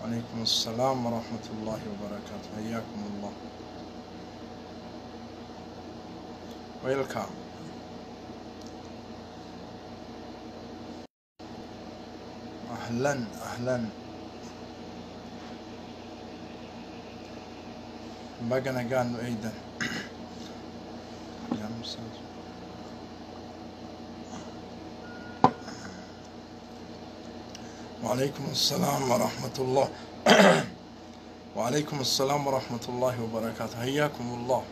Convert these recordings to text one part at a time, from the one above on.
وعليكم السلام ورحمة الله وبركاته. حياكم الله. ويلكم. أهلا أهلا. بقنا قانو أيضا يا مساج. وعليكم السلام ورحمة الله. وعليكم السلام ورحمة الله وبركاته. حياكم الله.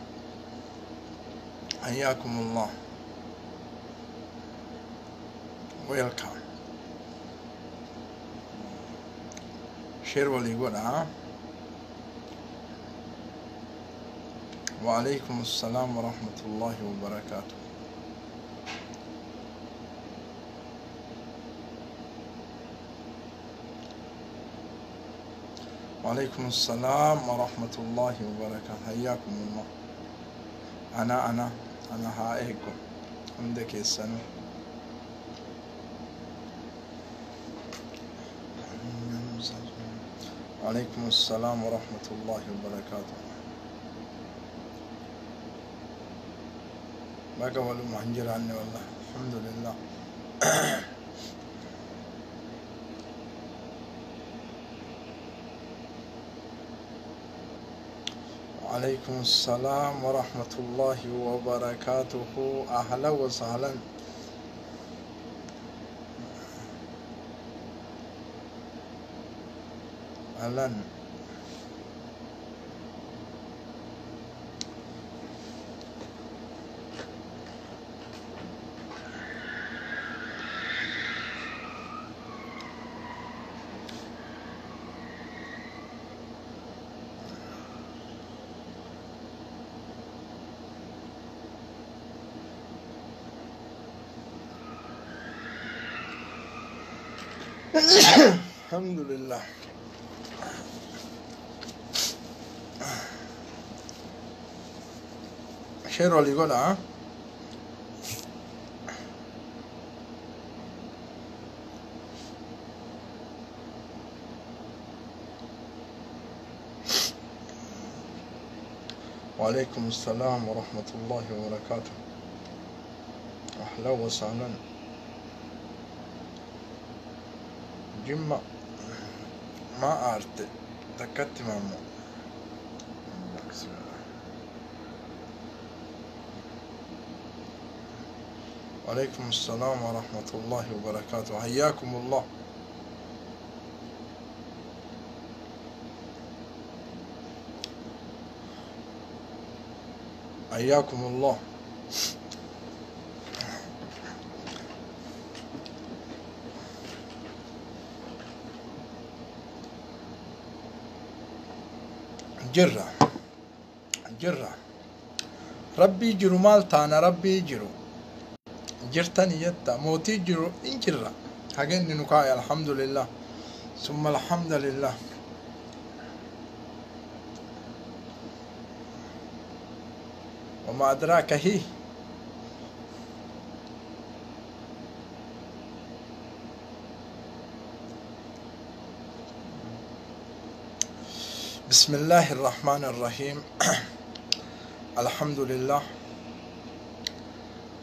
حياكم الله. ويلكم. شير ولي يقول وعليكم السلام ورحمة الله وبركاته. وعليكم السلام ورحمة الله وبركاته. حياكم الله. أنا هايكم عندك السنة. وعليكم السلام ورحمة الله وبركاته. ما قبلوا محنجر عني والله الحمد لله. وعليكم السلام ورحمة الله وبركاته. أهلا وسهلا. أهلا. الحمد لله. شير اللي يقول وعليكم السلام ورحمة الله وبركاته. أهلا وسهلا. جمع ما أرد تكت ماما. وعليكم السلام ورحمة الله وبركاته. حياكم الله. حياكم الله. جرة ربي جرو مال تانا ربي جرو جرتني يتا موتي جرو إن جرة حقين نكاي الحمد لله ثم الحمد لله. وما أدراك هي. بسم الله الرحمن الرحيم. الحمد لله.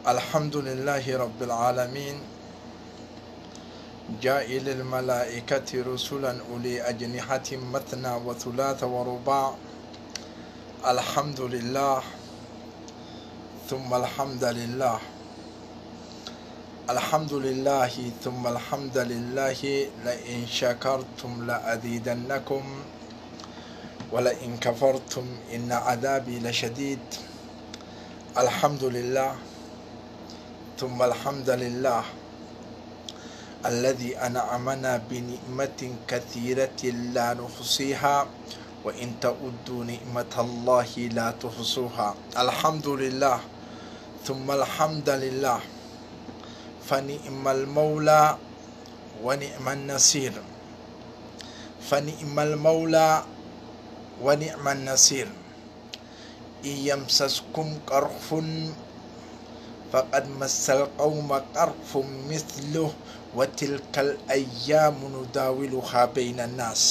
الحمد لله رب العالمين. جائل الملائكة رسلا أولي أجنحة مثنى وثلاث ورباع. الحمد لله ثم الحمد لله. الحمد لله ثم الحمد لله. لئن شكرتم لأزيدنكم ولئن كفرتم إن عذابي لشديد. الحمد لله ثم الحمد لله الذي أنعمنا بنعمة كثيرة لا نحصيها وإن تعدوا نعمة الله لا تحصوها. الحمد لله ثم الحمد لله. فنعم المولى ونعم النصير. فنعم المولى ونعم النصير. إن يمسسكم قرح فقد مس القوم قرح مثله وتلك الأيام نداولها بين الناس.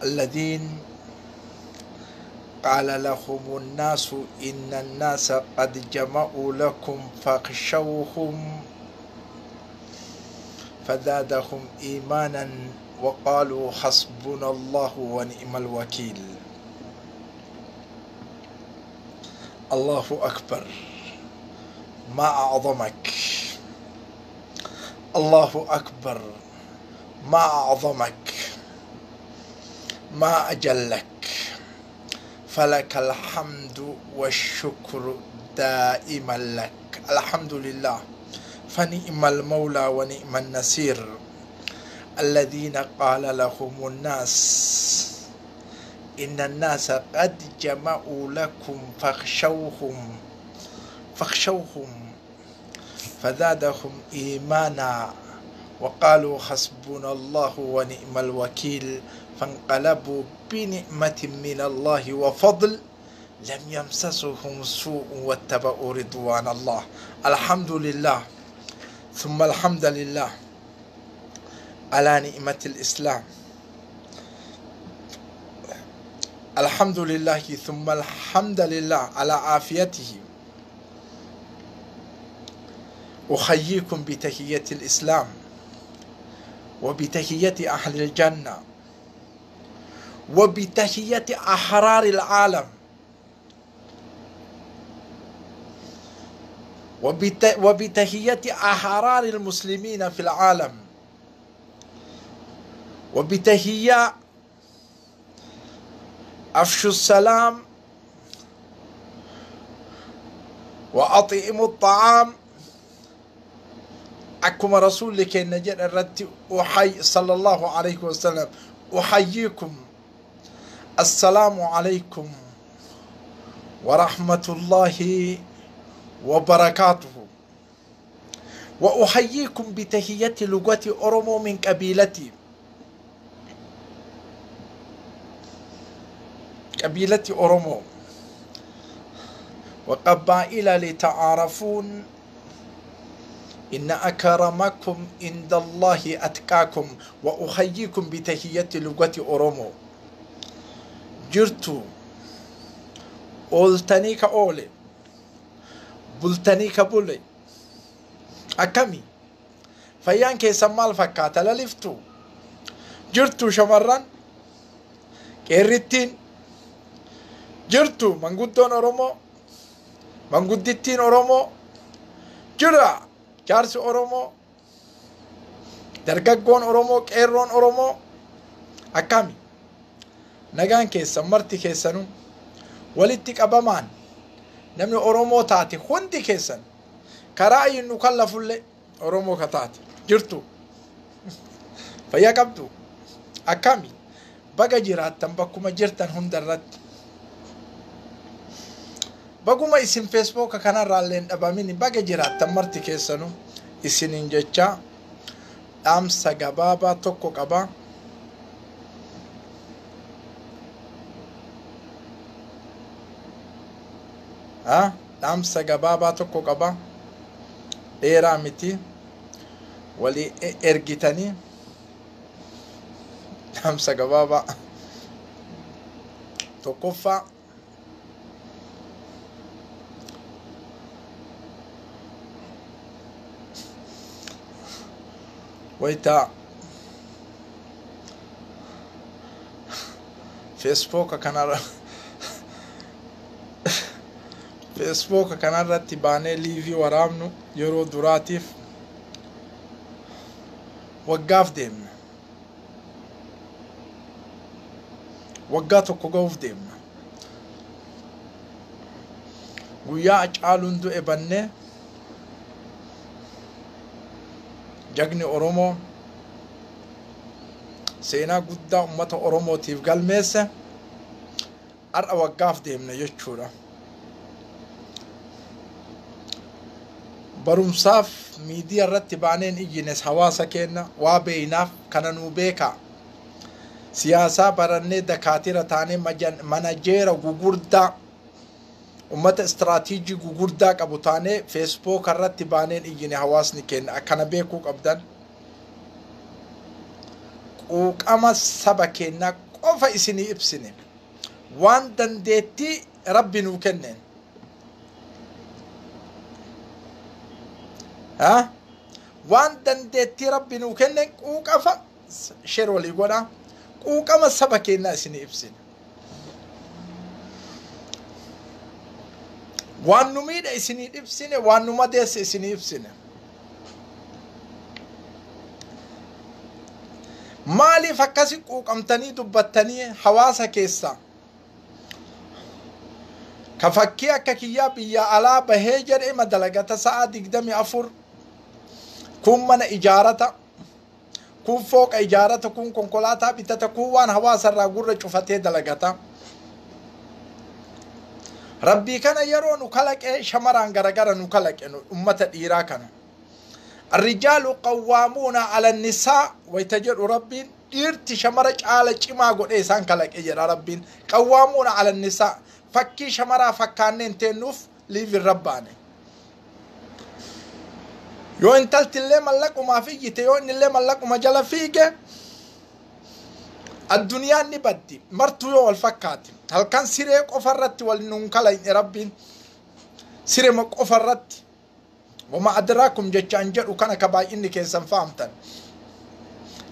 الذين قال لهم الناس إن الناس قد جمعوا لكم فاخشوهم فزادهم إيمانا وقالوا حسبنا الله ونعم الوكيل. الله أكبر، ما أعظمك، الله أكبر، ما أعظمك، ما أجلك، فلك الحمد والشكر دائما لك. الحمد لله، فنعم المولى ونعم النصير. الذين قال لهم الناس إن الناس قد جمعوا لكم فاخشوهم فزادهم إيمانا وقالوا حسبنا الله ونعم الوكيل. فانقلبوا بنعمة من الله وفضل لم يمسسهم سوء واتبعوا رضوان الله. الحمد لله ثم الحمد لله على نعمة الإسلام. الحمد لله ثم الحمد لله على عافيته. أحييكم بتحية الإسلام وبتحية أهل الجنة وبتحية أحرار العالم وبتحية أحرار المسلمين في العالم وبتحية أفشوا السلام وأطعموا الطعام. أكما رسول لك النجد الرد أحيي صلى الله عليه وسلم أحييكم السلام عليكم ورحمة الله وبركاته. وأحييكم بتحية لغة oromoo من قبيلتي، قبيلة oromoo وقبائل لتعارفون إن أكرمكم عند الله أتقاكم. وأحييكم بتحية لغة oromoo. جرتو أولتني كأولي بلتني كبولي أكمي فيان كيسا مال فكاتا للفتو. جرتو شمران كيرتين، جرتو منقودون oromoo منقودتين oromoo، جرا جارس oromoo درقاقون oromoo قيرون oromoo أكمي nagaan keessan marti keessanu walitti qabamaan namni oromoo taate hundi keessan karaa innu kallafulle oromoo ka taate jirtu fayyaa qabdu akkami baga jiraattan bakkuma jirtan hundarratti baguma isin Facebook kanarraalleen dhabamini baga jiraattan marti keessanu isinin jecha dhaamsa gabaabaa tokko qaba. dhaamsa gabaabaa tokko qaba, dheeraa miti, walii ergitanii dhaamsa gabaabaa. tokkoffaa wayita Facebook kanarratti baanee liivii waraabnu yeroo duraatiif waggaaf deemna, waggaa tokko ga'uuf deemna. guyyaa Hacaaluun du'e bannee jagni oromoo seenaa guddaa ummata oromootiif galmeesse har'a waggaaf deemna jechuudha. barumsaaf miidiyaa irratti baaneen iyyines hawaasa kenna waa beeynaaf kana nuu beekaa. siyaasaa barannee dakaatira taanee manajeera gugurdaa ummata istiraatiijii gugurdaa qabu taanee Facebook irratti baaneen iyyine hawaasni kenna akkana beekuu qabdan. quuqama saba kennaa qofa isinii ibsine waan dandeettii rabbi nuu kenneen waan dandeettii rabbi nuu kenneen quuqama sheer walii godhaa quuqama saba keenyaa isinii ibsine waan nu miidha isinii ibsine waan nu madeesse isinii ibsine maaliif akkasi quuqamtanii dubbattanii hawaasa keessaa ka fakkii akka kiyyaa biyya alaa bahee jedhe madalagata sa'a 24 kun mana ijaarata kun fooqa ijaarata kun konkolaataa bitata kun waan hawaasa irraa gurra cufatee dalagata rabbii kana yeroo nu kalaqee shamaraan garagara nu kalaqe ummata dhiiraa kana الرجال قوامون على النساء ويتجر ربين إرتي شمرة على جماع قد إنسان كلك إجر ربين قوامون على النساء فكي شمرة فكانين تنوف ليف الرباني يو انتلت اللي ملك وما فيك يو ان اللي ملك وما جل فيك الدنيا نبدي مرتو يو الفكات هل كان سيريك أفرت والنونكلا ربين سيريك أفرت وما أدراكم جتشانجر وكان كباي إني كيسن فهمتن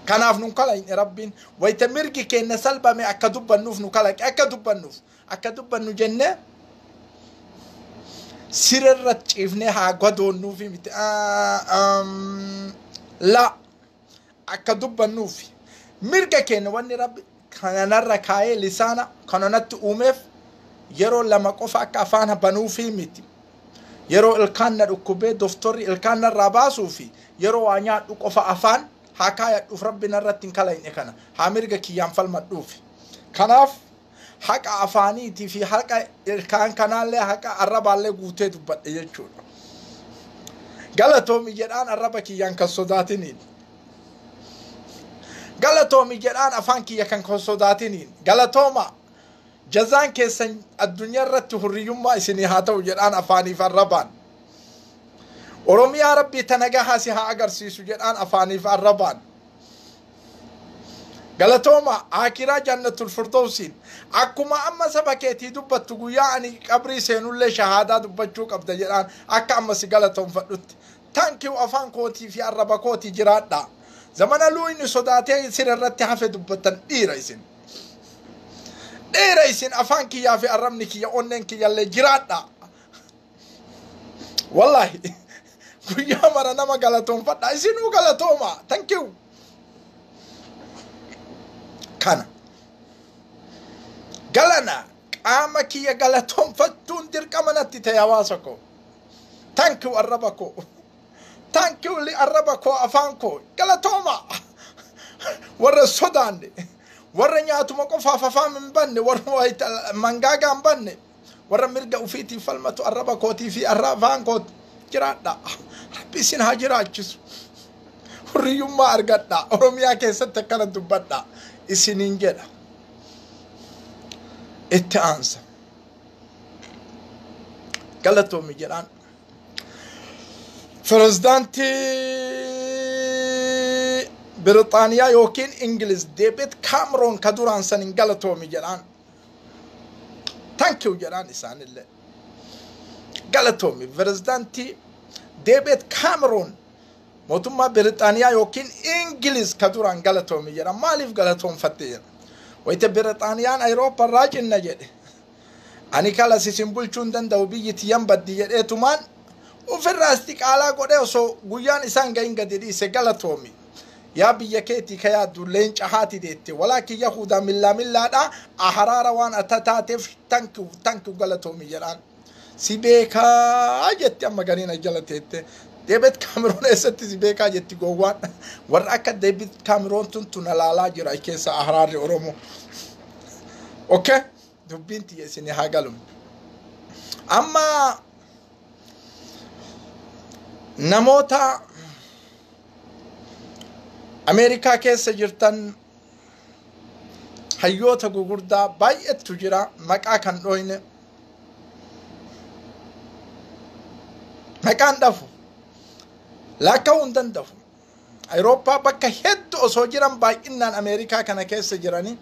كان أفنون كلا إن ربين ويتمركي كي نسلبا مي أكدوب النوف نكلا أكدوب النوف أكدوب النو جنة سيررت إفنها قدو النوفي مت لا أكدوب النوف مركي كي نواني ربي كان نرى كاي لسانا كان نت أومف يرو لما قفا كافانا بنوفي متي yeroo ilkaanna dhukkubee doftorri ilkaanna irraa baasuu fi yeroo waa nyaadhu qofa afaan haa kaayadhuuf rabbina irratti hin kalayne kana haa mirga kiyyaan falmadhuufi kanaaf haqa afaaniitii fi haqa ilkaan kanaallee haqa arrabaallee guutee dubbadhe jechuudha galatoomi jedhaan arraba kiyyaan kan sodaatiniin galatoomi jedhaan afaan kiyya kan sodaatiniin galatooma جزان كيسن الدنيا رت حريوم ما إسني هاتو جدان أفاني فالربان oromoo yaa rabbii tanagaa haasi haa agarsiisu jedhaan afaaniif arrabaan galatooma akiraa jannatul firdawsiin akkuma amma saba keetii dubbattu guyyaa ani qabrii seenullee shahaadaa dubbachuu qabda jedhaan akka amma si galatoonfadhutti tankiu afaan kootii fi arraba kootii jiraadha zamana luuyni sodaatee sirrirratti hafe dubbatan dhiira isin afaan kiyyaa fi arrabni kiyya onneen kiyyallee jiraadha wallahi guyyaa mara nama galatoonfadha isinuu galatooma tankiu kana galana qaama kiyya galatoonfattuun dirqamanatti ta'e hawaasa koo tankiu arraba koo tankiu li arraba koo afaan koo galatooma warra sodaanne warra nyaatuma qofaaf afaan hin banne warra mangaagaa hin banne warra mirga ufiitii falmatu arraba kootii fi afaan kooti jiraadha rabbi isin haa jiraachisu hurriyyummaa argadha oromiyaa keessatti akkana dubbadha isiniin jedha itti aansa galatoomi jedhaan pirezidaantii Britaniyaa yookiin Ingiliz David Cameron ka duraan sanin galatoomi jedhaan thank you jedhaan isaanillee galatoomi pirezidaantii David Cameron mootummaa Britaniyaa yookiin Ingiliz ka duraan galatoomi jedhaan maaliif galatoonfatte jedha wayita Britaniyaan Awurooppaa irraa cinna jedhe ani kala sisin bulchuun danda'u biyyiti yambaddi jedheetumaan ofirraa istiqaalaa godhe osoo guyyaan isaan gahin gadi dhiise galatoomi yaa biyya keetii ka yaaddu leenca haati deette walaakin yahudaa millaadha aharaara waan atataateef tankiu galatoomi jedhaan si beekaa jetti amma gariina jalateette David Cameron eessatti si beekaa jetti gowwaan warra akka David Cameron tun alaalaa jira keessa aharaarri oromoo okay dubbiin tiyya isin haa galum amma namoota Amerikaa keessa jirtan hayyoota gugurdaa baay'eetu jira maqaa kan dhoyne maqaan dhafu lakka'uun danda'u Awurooppaa bakka hedduu osoo jiran baay'inaan Amerikaa kana keessa jiranii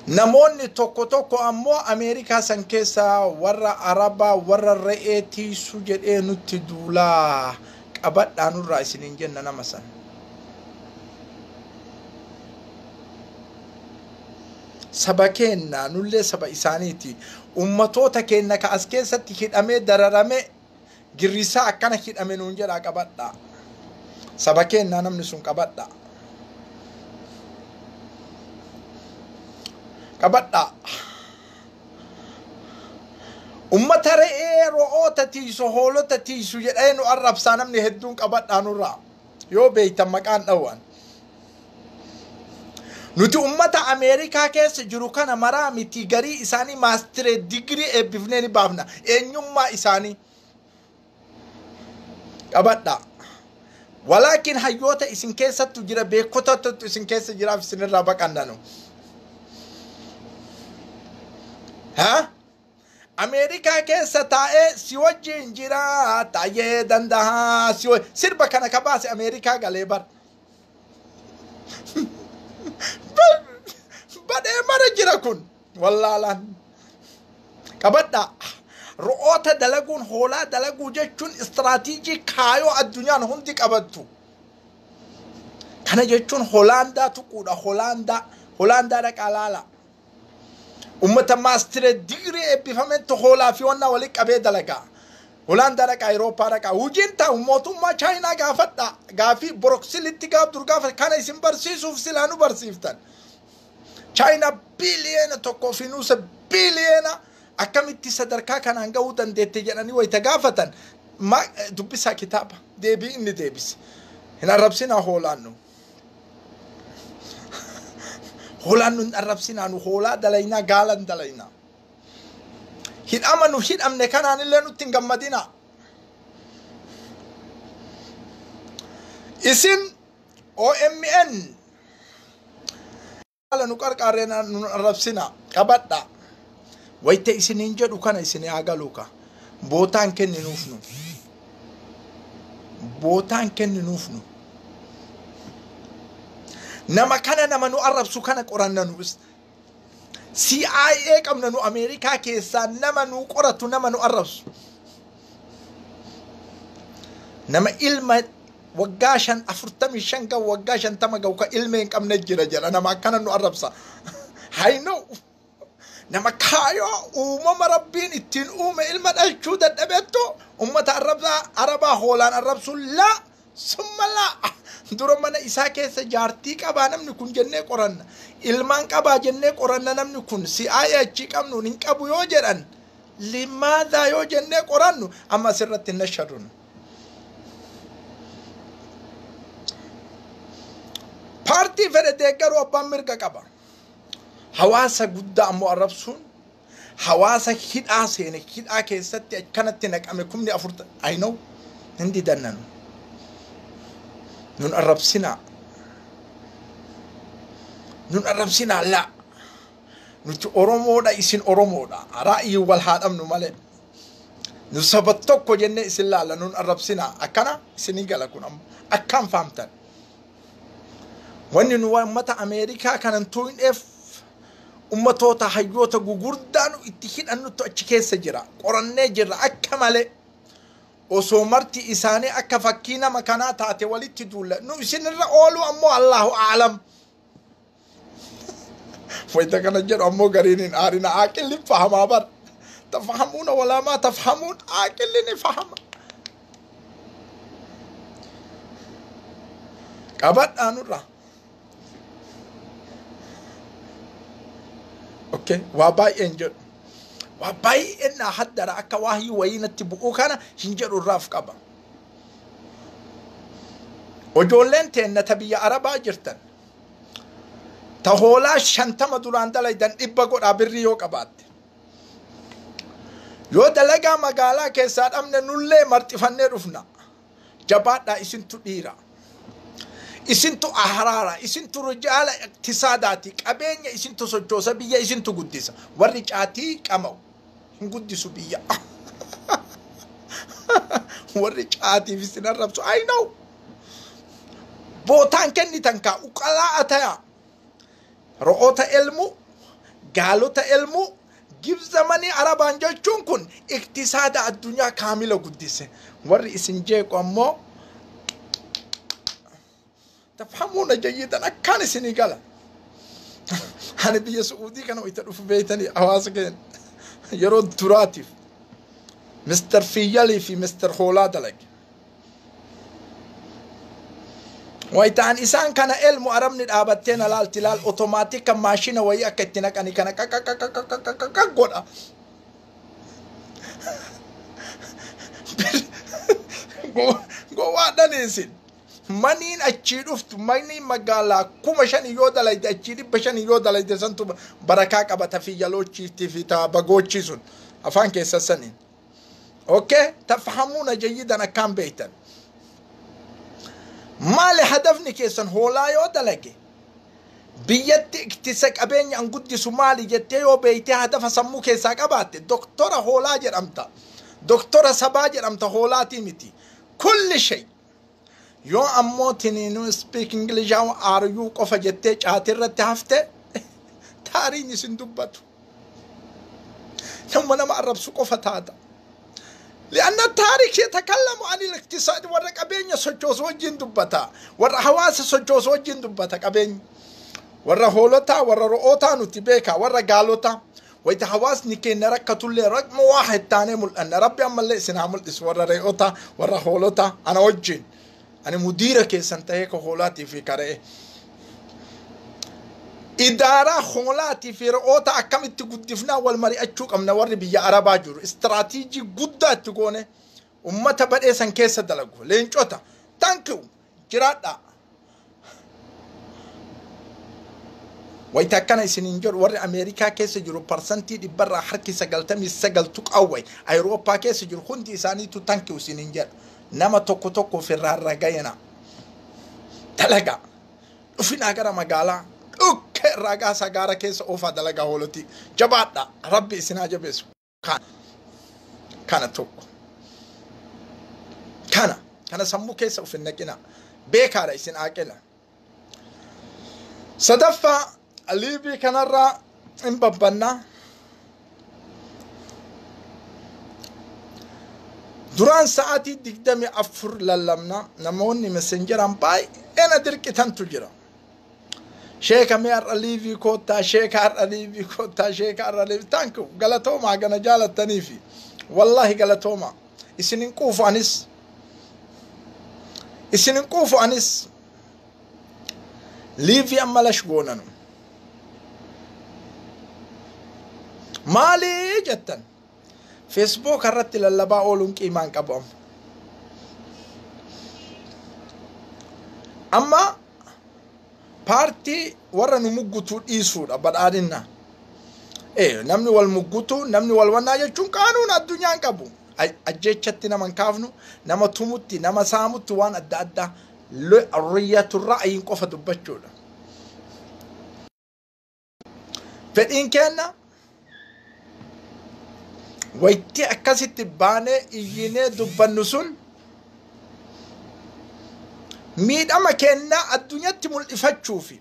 namoonni tokko tokko ammoo Ameerikaa san keessa warra Arabaa warra re'ee tiisu jedhee nutti duulaa qabadhaa nurraa isiniin jenna nama san. Saba keenna nullee saba isaaniiti. Ummatoota keenna ka as keessatti hidhamee dararame girrisaa akkana hidhame nuun jedhaa qabadhaa. Saba keenna namni sun qabadhaa. Qabadhaa. Ummata re'ee ro'oota tiisu hoolota tiisu jedhee nu arrabsaa namni hedduun qabadhaa nurraa. Yoo beeytan maqaan dhawwan. Nuti ummata Ameerikaa keessa jiru kana maraa miti garii isaanii maastiree digirii eebbifnee ni baafna. Eenyummaa isaanii qabadhaa. Walaakin hayyoota isin keessattu jira beekotatu isin keessa jiraaf isinirraa baqannanu. Ameerikaa keessa taa'ee si wajjin jira taa'ee danda'a sirba kana kabaase Ameerikaa galee bar. Badee mara jira kun wallaalaan qabadhaa. Ro'oota dalaguun hoolaa dalaguu jechuun istiraatiijii kaayoo addunyaan hundi qabattu. Kana jechuun Hoolaandaa tuquudha. Hoolaandaa dhaqaa laala. Ummata maastire digirii eebbifametti hoolaa fi wannaa walitti qabee dalagaa. Hoolaandaa dhaqaa Awurooppaa dhaqaa. Hojiin ta'u mootummaa Chaayinaa gaafadhaa. Gaafii boroksilitti gaafdur gaafa kana isin barsiisuuf silaa nu barsiiftan. Chaayinaa biliyeena tokkoo fi nuusa biliyeena akkamitti sadarkaa kanaan gahuu dandeette jedhanii wayita gaafatan dubbisaa kitaaba deebii inni deebise. Hin arrabsinaa hoolaannu. Hoolaannu hin arrabsinaa nu hoolaa dalaynaa gaalan dalaynaa. Hidhama nu hidhamne kanaan illee nutti hin gammadinaa. Isin OMN nu qarqaarreen nu arrabsinaa qabadhaa. Wayte isiniin jedhu kana isin agaluuka. Bootaan kenninuuf nu. Bootaan kenninuuf nu. Nama kana nama nu arrabsu kana qoranna nu. CIA qabna nu Ameerikaa keessaa nama nu qoratu nama nu arrabsu. Nama ilma waggaa 45 gahu waggaa 50 gahu ka ilmeen qabne jira jira nama akkana nu arrabsa. I know. Nama kaayoo uumama rabbiin ittiin uume ilma dhalchuu dadhabeettu ummata arabaa hoolaan arrabsu laa summa laa. Dura mana isaa keessa jaartii qabaa namni kun jennee qoranna. Ilmaan qabaa jennee qoranna namni kun si'aayee achi qabnu hin qabu yoo jedhan limaadhaa yoo jennee qorannu amma asirratti hin nashadun. Paartii fedhe deeggaruu abbaan mirga qaba. Hawaasa guddaa ammoo arrabsuun hawaasa hidhaa seene hidhaa keessatti akkanatti naqame 40 I know hindi dannanu. Nun arrabsinaa. Nun arrabsinaa laa. Nuti Oromoodha isin Oromoodha. Raa'ii wal haadhamnu malee. Nu saba tokko jennee isin laala nun arrabsinaa. Akkana isinii gala kun ammoo akkaan fahamtan. Wanni nu ummata Ameerikaa kanan tuu'in'eef ummatoota hayyoota gugurdaanu itti hidhannutu achi keessa jira. Qorannee jirra akka malee. Osoo marti isaanii akka fakkii nama kanaa taate walitti duulla. Nu isinirra oolu ammoo Allahu a'lam. Wayita kana jedhu ammoo gariin aarina aqilli fahamaa bar. Tafahamuuna walaa maa tafahamuun aqilli ni fahama. Qabadhaa nurra. Okay, waa baay'een jedhu. Waa baay'een haddara akka waahii wayinatti bu'uu kana hin jedhu irraaf qaba. Ijoolleen teennata biyya Arabaa jirtan. Ta hoolaa 50 duraan dalaydan 100 godhaa birrii yoo qabaatte. Yoo dalagaa magaalaa keessaa dhabne nullee marxifannee dhufna. Jabaadhaa isintu dhiira. Isintu ahraara, isintu rijaala iqtisaadaati, qabeenya isintu sochoosa biyya isintu guddisa. Warri caatii qamaw hin guddisu biyya. Warri caatiif isin arrabsu I know. Bootaan kennitan kaa uqalaa ataya. Ro'oota elmu قالوا تألمو جيب زماني عربان جالشون كن اقتصاد الدنيا كاملة قدسة ورئي سنجيك أمو تفهمون جيدا أكان سنغالا أنا بيا سعودي كانوا يتعرف بيتني أواسكين يرود تراتف مستر فيالي في مستر خولاد لك ويتان إنسان كان علم أرمن الأبتين على التلال أوتوماتيك ماشين ويا كتنا كاني كان كا go ada nesin manin achiduftu mani magala kuma shani yoda lai da achidi bashani yoda lai da santu baraka qabata fi yalochi tifita bagochi sun afan ke sasanin okay tafhamuna jayidan kan beitan ما لهدفني كيسن هولا يودا لكي بيت اكتسك أبين أن قد سمالي جتيو بيتي هدف سمو كيساك أباتي دكتورة هولا جر أمتا دكتورة سباجر أمتا هولا تيمتي كل شيء يو أموتني نو سبيك انجليش أو آريو قفا جتيج آتر تهفته تاريني سندوباتو نمنا ما أرب سقفة هذا لأن التاريخ يتكلم عن الاقتصاد والرقابين سجوز وجين دبتا والحواس سجوز وجين دبتا قابين والرهولتا والرؤوتا نتبيكا والرقالوتا ويتحواس نكي نركتو اللي رقم واحد تاني أن ربي أما اللي سنعمل إس والرؤوتا والرهولتا أنا وجين أنا مديرة كي سنتهيك هولاتي في كاريه إدارة خولاتي في رؤوتا أكم تقدفنا والمري أتشوك أمنا وري بيا عربا جور استراتيجي قدة تقونه أمتا بدأ سنكيسة دلقو لين جوتا تانكو جراتا ويتاكنا سننجر وري أمريكا كيسة جرو برسنتي دي برا حركي سقلتمي سقلتوك أوي أيروبا كيسة جرو خندي ساني تو تانكو سننجر نما توكو توكو في الرقاينا تلقى وفينا أقرأ مقالا اوكي راغا ساغارا كيس اوفا دلغا هولتي جبادا ربي سنا جبس كان توك كان سمو كيس اوف النكنا بيكار اسن اكلا صدفا الليبي كان را امببنا duraan sa'aatii 24 lallamna namoonni messengeran baay ena dirqitantu jira sheeka meer alivi kota sheeka alivi kota sheeka alivi tanku galatoma gana jalatani fi wallahi galatoma isinin qufu anis livi amalash gonanu mali jattan Facebook harratti lallabaa ooluun qiimaan qabamu amma parti warra nu muggutu dhiisuudha badhaadhinna namni wal muggutu namni wal wannaa jechuun qaanuun addunyaan qabu ajjechatti nama kaafnu nama tumutti nama saamutti waan adda addaa riyatu ra'ayin qofa dubbachuudha fedhiin kenna wayti akkasitti baane iyyinee dubbannu sun miidhama kenna addunyatti mul'ifachuufi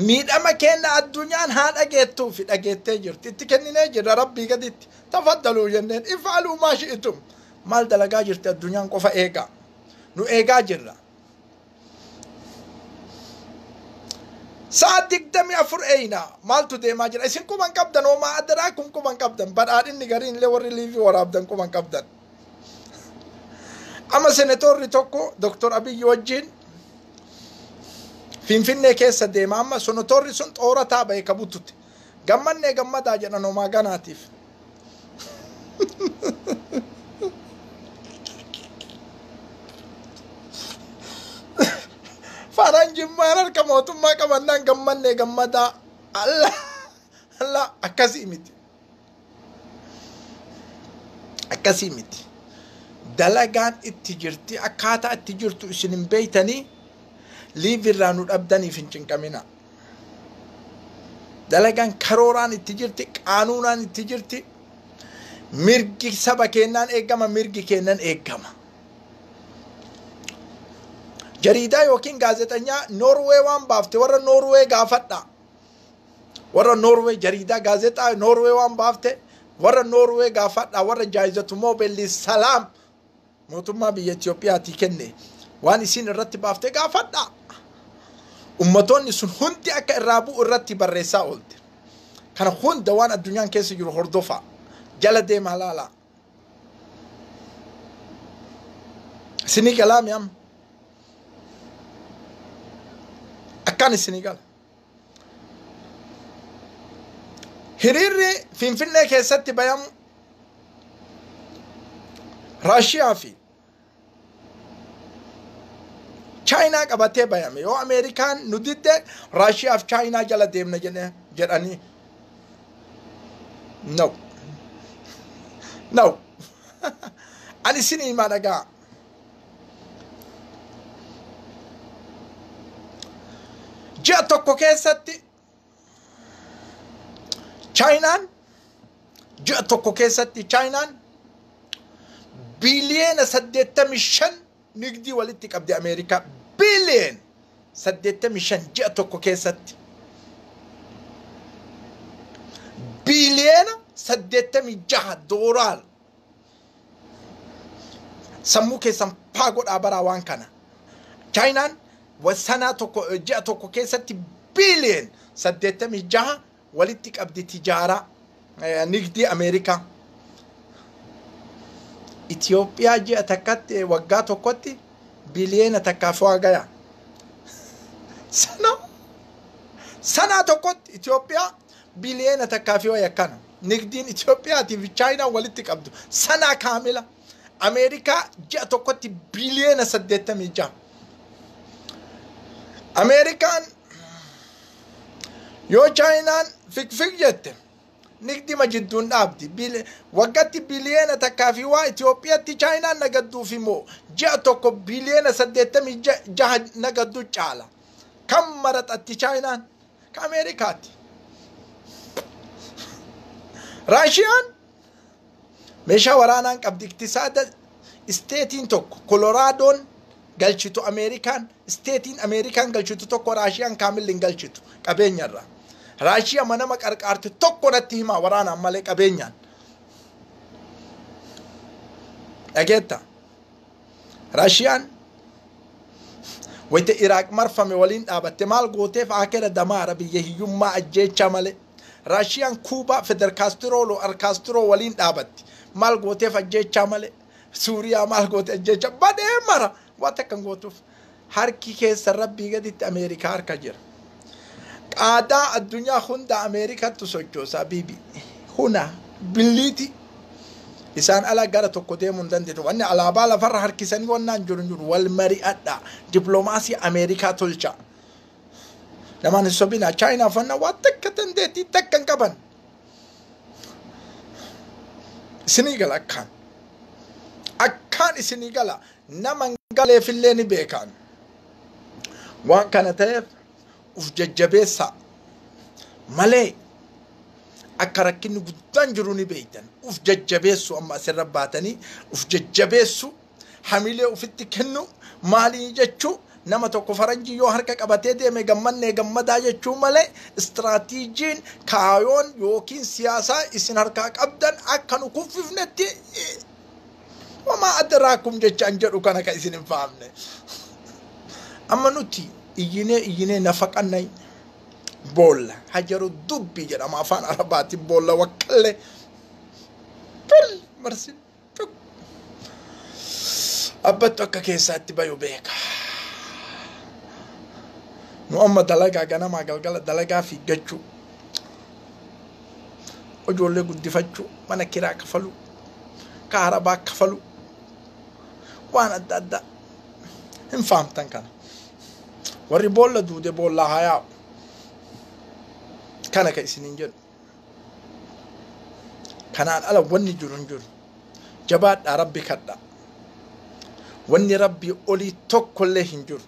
miidhama kenna addunyaan haa dhageettuufi dhageettee jirti itti kenninee jirra rabbii gaditti tafaddaluu jenneen ifaaluu maa shi'itum maal dalagaa jirti addunyaan qofa eegaa nu eegaa jirra sa'a 24 eeyna maaltu deemaa jira isin quban qabdan oomaa addaraa kun quban qabdan badhaadhinni gariin illee warri liivii waraabdan quban qabdan ama senatorri tokko Dr. Abiy wajjin Finfinnee keessa deema amma senatorri sun xoorataa bahe kabututti gammannee gammadaa jedhan oomaa ganaatiif faran jimmaan harka mootummaa qabannaan gammannee gammadaa Allah akkasii miti dalagaan itti jirti akkaataa itti jirtu isin hin beeytanii liivirraa nu dhabdaniif hin cinqamina dalagaan karooraan itti jirti qaanuunaan itti jirti mirgi saba kennaan eegama mirgi kennan eegama jariidaa yookiin gaazexanyaa Noorwee waan baafte warra Noorwee gaafadha warra Norway jarida gaazexaa Norway waan baafte warra Norway gaafadha warra jaayizatu moobelli salaam mootummaa biyya Itoophiyaati kenne waan isin irratti baafte gaafadha ummatoonni sun hundi akka irraa bu'u irratti barreessaa oolte kana hunda waan addunyaan keessa jiru hordofa jala deema laala sini kalaami am akkan sini kala hiriirri finfinnee keessatti bayamu Russia fi China qabatee bayame yoo Amerikaan nudidde Russia fi China jala deemna jedhani no ani sini madaga ji'a tokko keessatti Chinaan biliyeena 85 nigdi walitti qabdi Amerika biliyeena 85 ji'a tokko keessatti biliyeena 86 doolar sammuu keessan paagodhaa baraa waan kana Chinaan wasana tokko ji'a tokko keessatti biliyeena 86 walitti qabdi tijaara nigdi Amerika Ethiopia ji'a takkatti waggaa tokkotti biliyeena takkaaf wagaya sana tokkotti Ethiopia biliyeena takkaaf wayakkana nigdiin Ethiopia fi China walitti qabdu sana kaamila Amerika ji'a tokkotti biliyeena 86 Amerikaan yoo Chinaan fik jette nigdi majidduun dhaabdi waggatti biliyeena takkaafi waa Itoophiyaatti Chinaan nagadduuf immoo ji'a tokko biliyeena 86 nagaddu caala kam maraxatti Chinaan ka Amerikaatti Russiaan meeshaa waraanaan qabdi iktisaada isteetiin tokko Coloraadoon galchitu Amerikaan isteetiin Amerikaan galchitu tokko Russiaan kaamilin galchitu qabeenyarraa Russia manama qarqaarte tokko natti hima waraana malee qabeenyaan dhageetta Russiaan wayte Iraq marfame waliin dhaabatte maal gooteef akera damaara biyya hiyyummaa ajjeecha malee Russiaan Cuba Fidel Castro waliin dhaabatti maal gooteef ajjeecha malee Suuriyaa maal goote ajjeecha badee mara waan takkan gootuuf harki keessa rabbii gaditti Ameerikaa harka jira Ada addunyaa hunda Ameerikaatti sochoosaa bibi huna billiiti isaan ala gara tokko deemuu hin dandeetu wanni alaabaa lafarra harkisanii wannaan jiru wal mari'adha diplomaasii Ameerikaa tolcha namaan hin sobina China fanna waan takka dandeetii takkan qaban isinii gala akkaan isinii gala nama galeefillee ni beekan waan kana ta'eef uf jajjabeessa malee akka rakkinni guddaan jiru ni beeytan uf jajjabeessu amma asirra baatanii uf jajjabeessu hamilee ufitti kennu maalii jechuu nama tokko faranjii yoo harka qabatee deeme gammadaa jechuu malee istiraatiijiin kaayoon yookiin siyaasaa isin harkaa qabdan akka nu kuffifnetti wamaa adraakum jechaan jedhu kana ka isin hin fahamne amma nuti iyyine nafaqannay bolla hajaru dubbi jedhama afaan arabaati bolla wakkalle bil marsin abbattu akka keessatti bayu beeka nu amma dalagaa ganama galgala dalagaa fiiggachuu ijoollee guddifachuu mana kiraa kafalu kaarabaa kafalu waan adda addaa hin fahamtan kana warri bolla duude bolla hayaa kana ka isinin jedhu kanaan ala wanni jiru jabaadhaa rabbi kadha wanni rabbi olii tokkollee hin jiru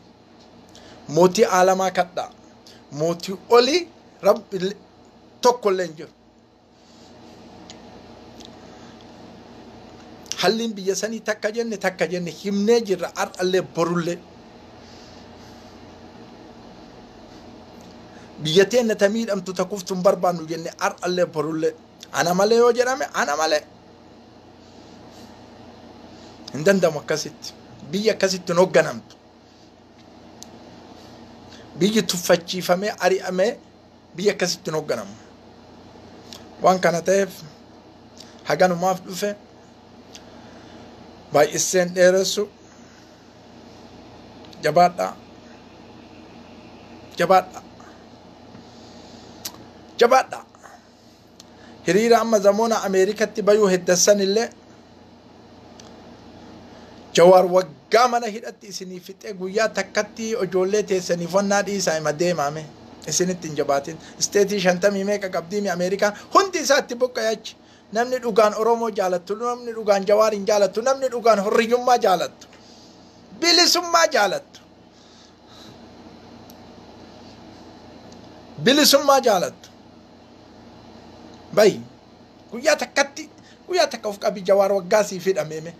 mootii aalamaa kadha mootii olii rabbi tokkollee hin jiru hallin biyya sanii takka jenne himnee jirra ar'allee borullee biyyateen na tamiidhamtu takuftuun barbaannu jenne ar'allee borullee ana malee yoo jedhame ana malee hin danda'amu akkasitti biyya akkasitti hogganamtu biyyi tuffachiifamee ari'amee biyya akkasitti hogganamu waan kana ta'eef haganumaaf dhufe baay'iseen dheeressu jabaadha jabaadha jabaadha hiriira amma zamoona Ameerikatti bayuu heddassan illee Jawaar waggaa mana hidhatti isinii fixee guyyaa takkatti ijoollee teessaniif wannaa dhiisaa hima deemame isinitti hin jabaatin isteetii 50 meeqa qabdiimi Ameerikaa hundi isaatti buqqa'achi namni dhugaan Oromoo jaalattu namni dhugaan Jawaar hin jaalattu namni dhugaan hurriyyummaa jaalattu bilisummaa jaalattu bilisummaa jaalattu bay guyyaa takka of qabi Jawaar waggaa sii fidhameeme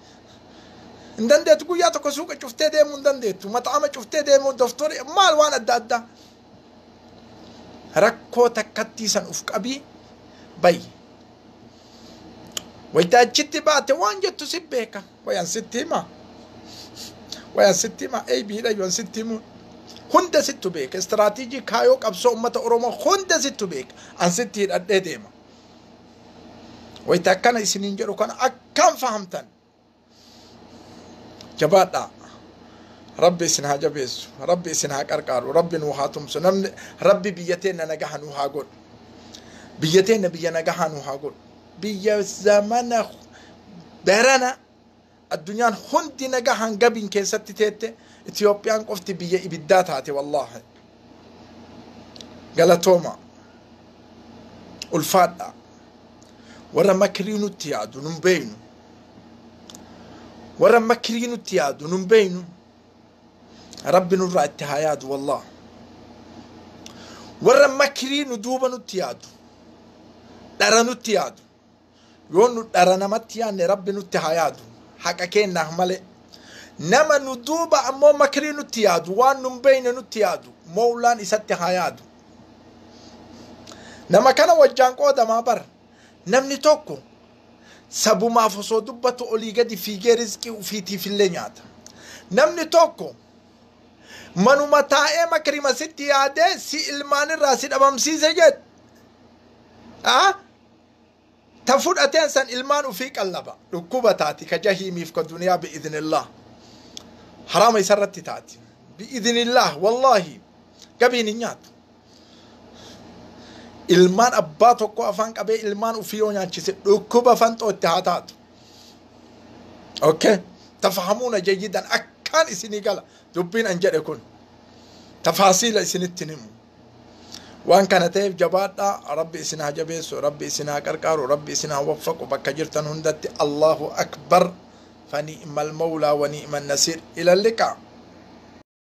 dandeetu guyyaa tokko suuqa cuftee deemuu hin dandeettu maxaama cuftee deemuu doftori maal waan adda addaa rakkoo takkatti san uf qabii bay wayita achitti baate waan jettu si beeka wayan sitti hima eebiidha yoon sitti himu hunda sittu beeka istiraatiijii kaayoo qabsoo ummata Oromoo hunda sittu beeka an sitti hidhadhee deema wayita akkana isiniin jedhu kana akkaan fahamtan جبادة ربي سنها جبيس ربي سنها كركار ربي نوهاتم سنم ربي بيتنا نجح نوهاقول بيتنا نجح نوهاقول بي زمان برنا الدنيا هندي نجح قبل كيست تيت إثيوبيان قفت بي إبدات هاتي والله قالتوما الفاتة ورا مكرينو تيادو نمبينو ورا مكرينو تيادو نمبينو ربي نرى اتهاياد والله ورا مكرينو دوبا نتيادو دارانو تيادو يونو دارانا متيان ربي نتهايادو حقا كين نحمالي نما ندوبا امو مكرينو تيادو وان نمبين نتيادو مولان اساتهايادو نما كان وجان قودا ما بر نمني توكو سبو ما فسو دبتو اولي قدي في رزقي وفيتي في اللينيات نمني توكو منو متاعي مكريمة ستي عادي سي المان الراسد أمام سيزة جد تفود أتنسان المان وفيك اللبا ركوبة تاتي كجهيمي في الدنيا بإذن الله حرام يسرت تاتي بإذن الله والله قبيني نيات المان أباتو كو أفانك أبي المان وفيون يانشيسي ركوبة فانتو اتهاتات أوكي تفهمون جيدا كان إسني قال دبين أنجر يكون تفاصيل إسني التنم وان كانت جبادة ربي إسنها جبيس وربي إسنها كركار وربي إسنها وفق وبكجرتن هندت الله أكبر فنئم المولى ونئم النصير إلى اللقاء